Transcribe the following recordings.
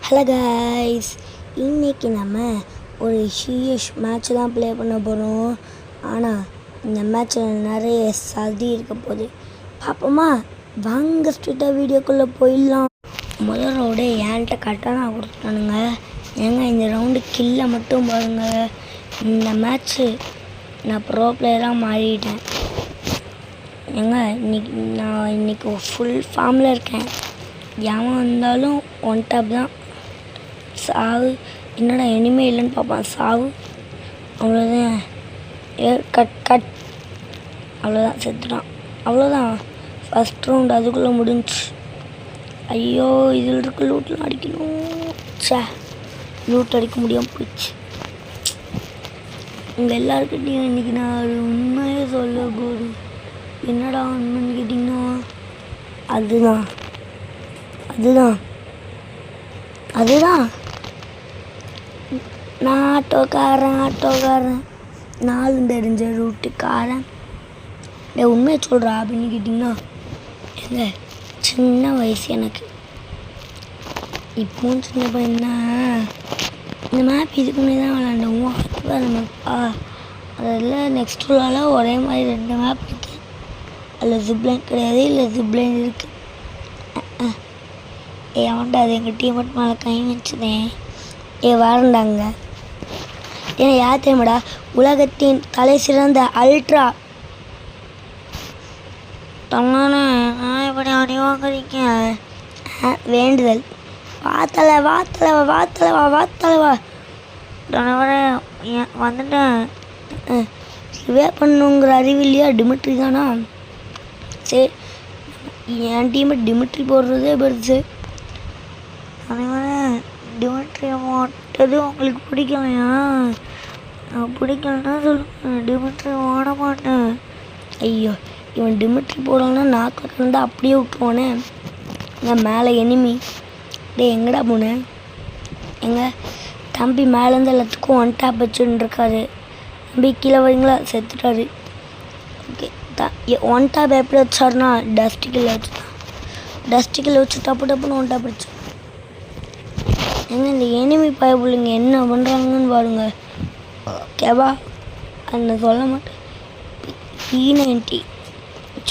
Hello guys, இன்றைக்கி நம்ம ஒரு சீரியஸ் மேட்ச் தான் ப்ளே பண்ண போகிறோம். ஆனால் இந்த மேட்ச்சில் நிறைய சதி இருக்க போகுது. பார்ப்போமா? வாங்க ஸ்ட்ரிக்டாக வீடியோக்குள்ளே போயிடலாம். முதல் ரவுண்டே என்கிட்ட கரெக்டாக நான் கொடுத்துட்டானுங்க. ஏங்க இந்த ரவுண்டு கில்லை மட்டும் பாருங்க. இந்த மேட்ச்சு நான் ப்ரோ பிளேயராக மாறிட்டேன். ஏங்க இன்னைக்கு ஃபுல் ஃபார்மில் இருக்கேன். எவன் வந்தாலும் ஒன் டாப் தான். சாவு என்னடா இனிமே இல்லைன்னு பார்ப்பான். சாவு அவ்வளோதான். கட் அவ்வளோதான், செத்துட்டான். அவ்வளோதான், ஃபஸ்ட் ரவுண்ட் அதுக்குள்ளே முடிஞ்சிச்சு. ஐயோ, இதில் இருக்க லூட்லாம் அடிக்கணும். லூட் அடிக்க முடியாமல் போயிடுச்சு. உங்கள் எல்லாருக்கிட்டையும் இன்றைக்கி நான் ஒரு உண்மையே சொல்ல போகிறேன். என்னடா உண்மைன்னு கேட்டிங்கன்னா அதுதான் நான் ஆட்டோக்காரன் நாலும் தெரிஞ்ச ரூட்டுக்காரன். உண்மையை சொல்கிறா அப்படின்னு கேட்டிங்கன்னா, எங்க சின்ன வயசு எனக்கு. இப்போவும் சின்ன பையனா இந்த மேப் இதுக்கு முன்னே தான் விளாண்டோம். அதுதான் மேப்பா. அதில் நெக்ஸ்ட் ரூலால் ஒரே மாதிரி 2 மேப் இருக்குது. அதில் ஜிப்லைன் கிடையாது, இல்லை ஜிப்லைன் இருக்குது. அவன்டா அது எங்கள் டீம்மேட் மேலே கை வச்சுதேன். வரண்டாங்க. ஏன்னா யார் தெரியுமாடா? உலகத்தின் தலை சிறந்த அல்ட்ரா இப்படி அடி வாங்குறீங்க. வேண்டுதல் வாத்தலவா வந்துட்டேன். ரிவே பண்ணுங்கிற அறிவு இல்லையா? டிமிட்ரி தானா? சரி, என் டீம்மேட் டிமிட்ரி போடுறதே பெருசு. அதேமாதிரி டிமிட்ரி மாட்டது உங்களுக்கு பிடிக்கலையா? பிடிக்கலன்னா சொல்லுங்க, டிமிட்ரி ஓட மாட்டேன். ஐயோ, இவன் டிமிட்ரி போடலன்னா நாக்கில் கலந்து அப்படியே விட்டுருவானே. எங்கள் மேலே எனிமி. எங்கடா போனேன்? எங்கள் தம்பி மேலேருந்து எல்லாத்துக்கும் ஒன் டாப் வச்சுன்னு இருக்காரு. தம்பி கீழே வரீங்களா? செத்துட்டாரு. ஓகே, ஒன் டாப் எப்படி வச்சாருன்னா டஸ்டிக்கில் வச்சு டப்புன்னு ஒன் டாப் வச்சு. ஏங்க இந்த எனிமி பயப்புள்ளைங்க என்ன பண்ணுறாங்கன்னு பாருங்க. ஓகேவா? அந்த சொல்ல மாட்டேன். P90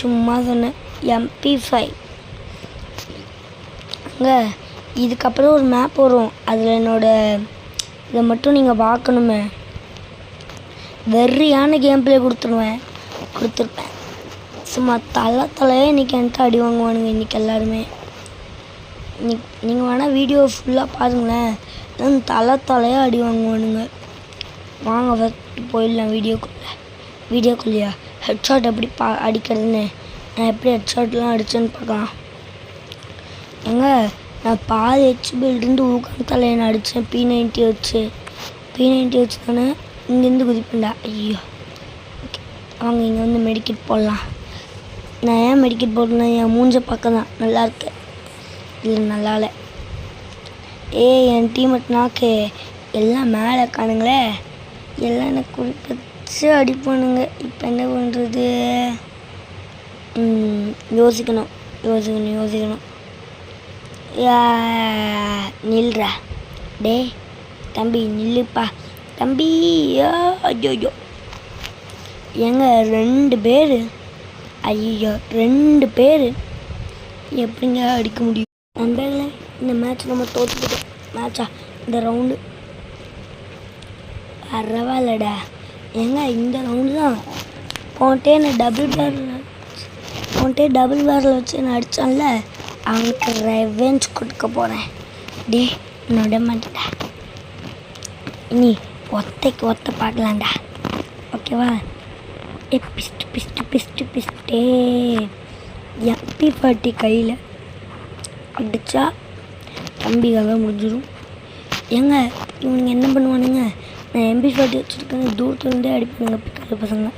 சும்மா சொன்னேன். MP5 அங்கே இதுக்கப்புறம் ஒரு மேப் வரும். அதில் இதை மட்டும் நீங்கள் பார்க்கணுமே. வெறியான கேம் பிளே கொடுத்துருப்பேன். சும்மா தலையே இன்றைக்கி என்கிட்ட அடி வாங்குவானுங்க. இன்றைக்கி எல்லாருமே நீங்கள் வேணால் வீடியோ ஃபுல்லாக பாருங்களேன். தலையாக அடி வாங்குவானுங்க. வாங்க ஃபஸ்ட்டு போயிடலாம் வீடியோக்குள்ளேயா ஹெட்ஷாட் எப்படி அடிக்கிறதுன்னு, நான் எப்படி ஹெட்ஷாட்லாம் அடித்தேன்னு பார்க்கலாம். நான் பாதி ஹெச்பிலிருந்து ஊக்கம் தலையை அடித்தேன். P90 வச்சு தானே இங்கேருந்து குதிப்பேன்டா. ஐயோ, ஓகே அவங்க இங்கே வந்து மெடிக்கெட் போடலாம். நான் ஏன் மெடிக்கெட் போடலாம்? என் மூஞ்ச பக்கம் தான் நல்லா இருக்கேன். இல்லை நல்லால. என் டீம்மேட் நாக்கு எல்லாம் மேலே காணுங்களே. எல்லாம் எனக்கு குறிப்பிச்சு அடிப்பானுங்க. இப்போ என்ன பண்ணுறது? யோசிக்கணும். நில்றா தம்பி, நில்லுப்பா தம்பி. ஐயோ ஏங்க 2 பேர். ஐயோ 2 பேர் எப்படிங்க அடிக்க முடியும்? நண்பர்களே, இந்த மேட்ச் நம்ம தோற்றுக்கிட்டோம். இந்த ரவுண்டு பரவாயில்லடா. ஏங்க இந்த ரவுண்டு தான் போன்ட்டே நான் டபுள் பேரில் வச்சு நான் அடித்தான்ல, அவனுக்கு ரெவெஞ்ச் கொடுக்க போகிறேன். விட மாட்டேடா. இனி ஒத்த பார்க்கலாம்டா. ஓகேவா? பிஸ்ட்டு MP40 கையில் அடித்தா தம்பிக்காக முடிஞ்சிடும். ஏங்க இவனுங்க என்ன பண்ணுவானுங்க? நான் MP40 வச்சுருக்கேன்னு தூரத்துலேருந்தே அடிப்பானுங்க. பிக்காத பசங்க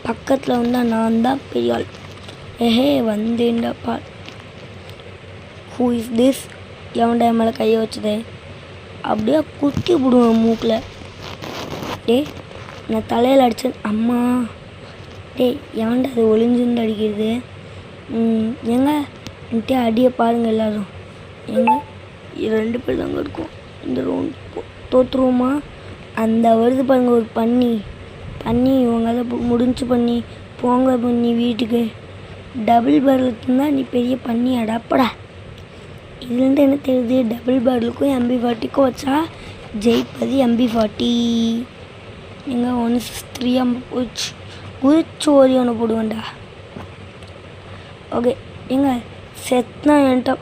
பக்கத்தில் வந்தால் நான் தான் பெரிய ஆள். வந்தேன்டா பால். Who is this? எவன்டா மேலே கையை வச்சதே? அப்படியே குத்தி விடுவேன் மூக்கில். நான் தலையில் அடித்தேன். அம்மா எவன்டா அது ஒளிஞ்சுருந்து அடிக்கிறது? ஏங்க என்கிட்ட அடியை பாருங்கள் எல்லோரும். ஏங்க 2 பேர் தாங்க இருக்கும். இந்த ரவுண்ட் தோற்றுருவோமா? அந்த வருது பாருங்க ஒரு பண்ணி இவங்க அதை முடிஞ்சு பண்ணி போங்க பண்ணி வீட்டுக்கு. டபுள் பேரல் இருந்தால் நீ பெரிய பண்ணி அடாப்படா. இதுலேருந்து என்ன தெரியுது? டபுள் பேரலுக்கும் MP40க்கும் வச்சா ஜெயிப்பது MP40. எங்க 163 அம்ப போச்சு. குதிச்சு ஓடி ஒன்று போடுவேன்டா. ஓகே எங்க செத்னா என்கிட்ட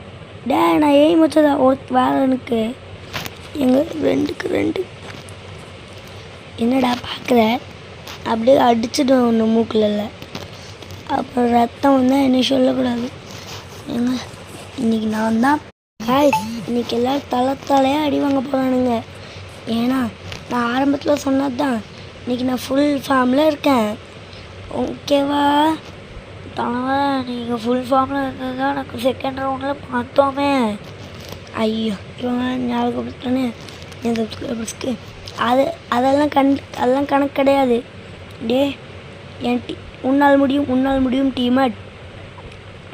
நான் எய்ம் வச்சதா ஒரு வேலை எனக்கு. எங்க 2க்கு 2 என்னடா பார்க்குற? அப்படியே அடிச்சிடும் ஒன்று மூக்கில். அப்புறம் ரத்தம் வந்தால் என்ன சொல்லக்கூடாது. ஏங்க இன்றைக்கி நான் தான் இன்றைக்கி எல்லோரும் தலையாக அடி வாங்க போகிறானுங்க. ஏன்னா நான் ஆரம்பத்தில் சொன்னது தான், இன்றைக்கி நான் ஃபுல் ஃபார்மில் இருக்கேன். ஓகேவா? நீங்கள் ஃபுல் ஃபார்மில் இருந்தது தான் எனக்கு செகண்ட் ரவுண்டில் பார்த்தோமே. ஐயோ இவங்க ஞாபகப்படுத்தானே என் சப்ஸ்கிரைபர்ஸ்க்கு. அதெல்லாம் கணக்கு கிடையாது. டே என் உன்னால் முடியும் டீமேட்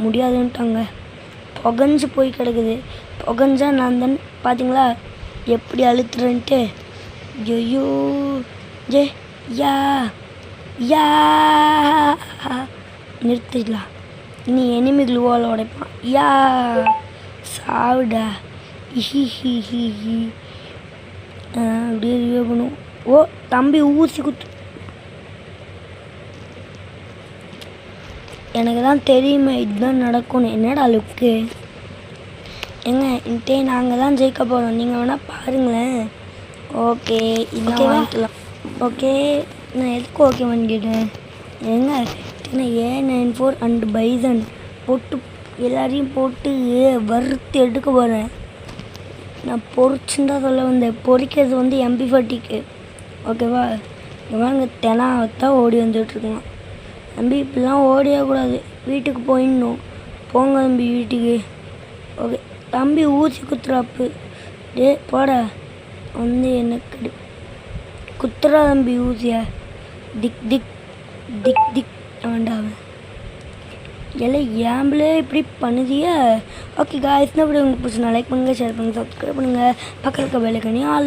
முடியாதுன்ட்டாங்க. புகஞ்சு போய் கிடக்குது. புகஞ்சா நான் தானே பார்த்தீங்களா எப்படி அழுத்துறேன்ட்டு. ஐயோ ஜே யா யா நிறுத்திடலாம். இனி எனிமி க்ளூவால் உடைப்பான். யா சாவுடா. ஹி அப்படியே ரிவ்யூ பண்ணுவோம். ஓ தம்பி ஊசி குத்து. எனக்கு தான் தெரியுமே இதுதான் நடக்கும்னு. என்னடா லுக்கு? ஏங்க இன்ட்டே நாங்கள் தான் ஜெயிக்க போகிறோம். நீங்கள் வேணால் பாருங்களேன். ஓகே இதான் வாங்கிக்கலாம். ஓகே நான் எதுக்கு ஓகே வாங்கிட்டேன்? ஏங்க A94 அண்ட் பைசன் போட்டு எல்லாரையும் போட்டு வறுத்து எடுக்க போகிறேன். நான் பொறிச்சுன்னு தான் சொல்ல வந்தேன். பொறிக்கிறது வந்து MP40க்கு. ஓகேவா? இவங்க தெனாவத்தான் ஓடி வந்துட்டுருக்கலாம். தம்பி இப்படிலாம் ஓடியக்கூடாது. வீட்டுக்கு போயிடணும். போங்க தம்பி வீட்டுக்கு. ஓகே தம்பி ஊசி குத்துறாப்பு. டே போட வந்து எனக்கு குத்துறா தம்பி ஊசியை. திக் திக் திக் திக் வேண்டாம் எல்லாம் ஏம்பிளே இப்படி பண்ணுதியா. ஓகே காய்ஸ் இந்த வீடியோ உங்களுக்கு பிடிச்சினா லைக் பண்ணுங்கள், ஷேர் பண்ணுங்கள், சப்ஸ்கிரைப் பண்ணுங்கள், பக்கத்தில் இருக்க பெல் ஐகானையும் ஆல்